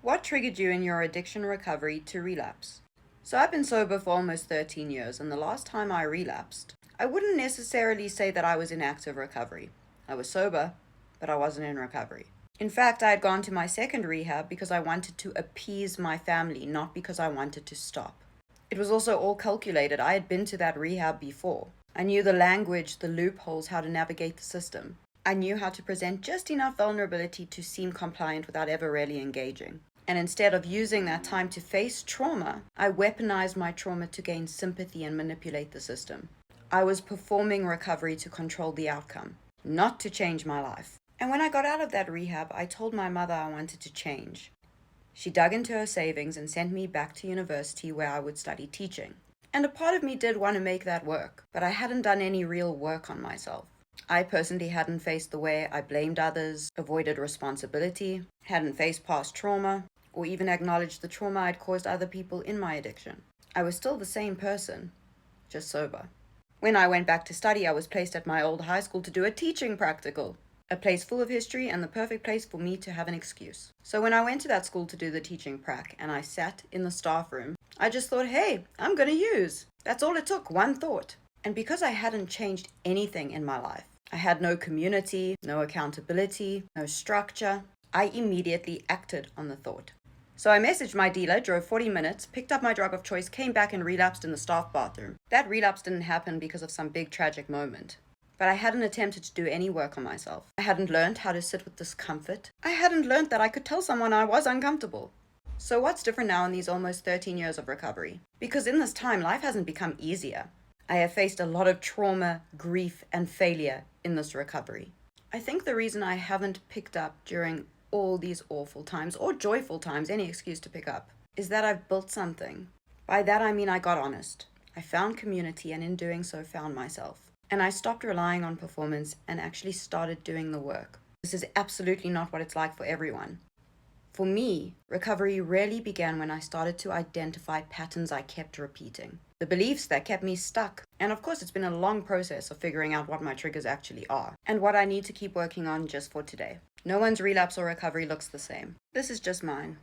What triggered you in your addiction recovery to relapse? So I've been sober for almost 13 years, and the last time I relapsed, I wouldn't necessarily say that I was in active recovery. I was sober, but I wasn't in recovery. In fact, I had gone to my second rehab because I wanted to appease my family, not because I wanted to stop. It was also all calculated. I had been to that rehab before. I knew the language, the loopholes, how to navigate the system. I knew how to present just enough vulnerability to seem compliant without ever really engaging. And instead of using that time to face trauma, I weaponized my trauma to gain sympathy and manipulate the system. I was performing recovery to control the outcome, not to change my life. And when I got out of that rehab, I told my mother I wanted to change. She dug into her savings and sent me back to university where I would study teaching. And a part of me did want to make that work, but I hadn't done any real work on myself. I personally hadn't faced the way I blamed others, avoided responsibility, hadn't faced past trauma, or even acknowledged the trauma I'd caused other people in my addiction. I was still the same person, just sober. When I went back to study, I was placed at my old high school to do a teaching practical, a place full of history and the perfect place for me to have an excuse. So when I went to that school to do the teaching prac and I sat in the staff room, I just thought, hey, I'm gonna use. That's all it took, one thought. And because I hadn't changed anything in my life, I had no community, no accountability, no structure, I immediately acted on the thought. So I messaged my dealer, drove 40 minutes, picked up my drug of choice, came back and relapsed in the staff bathroom. That relapse didn't happen because of some big tragic moment. But I hadn't attempted to do any work on myself. I hadn't learned how to sit with discomfort. I hadn't learned that I could tell someone I was uncomfortable. So what's different now in these almost 13 years of recovery? Because in this time, life hasn't become easier. I have faced a lot of trauma, grief, and failure in this recovery. I think the reason I haven't picked up during all these awful times, or joyful times, any excuse to pick up, is that I've built something. By that I mean I got honest. I found community, and in doing so found myself. And I stopped relying on performance and actually started doing the work. This is absolutely not what it's like for everyone. For me, recovery really began when I started to identify patterns I kept repeating, the beliefs that kept me stuck. And of course, it's been a long process of figuring out what my triggers actually are and what I need to keep working on just for today. No one's relapse or recovery looks the same. This is just mine.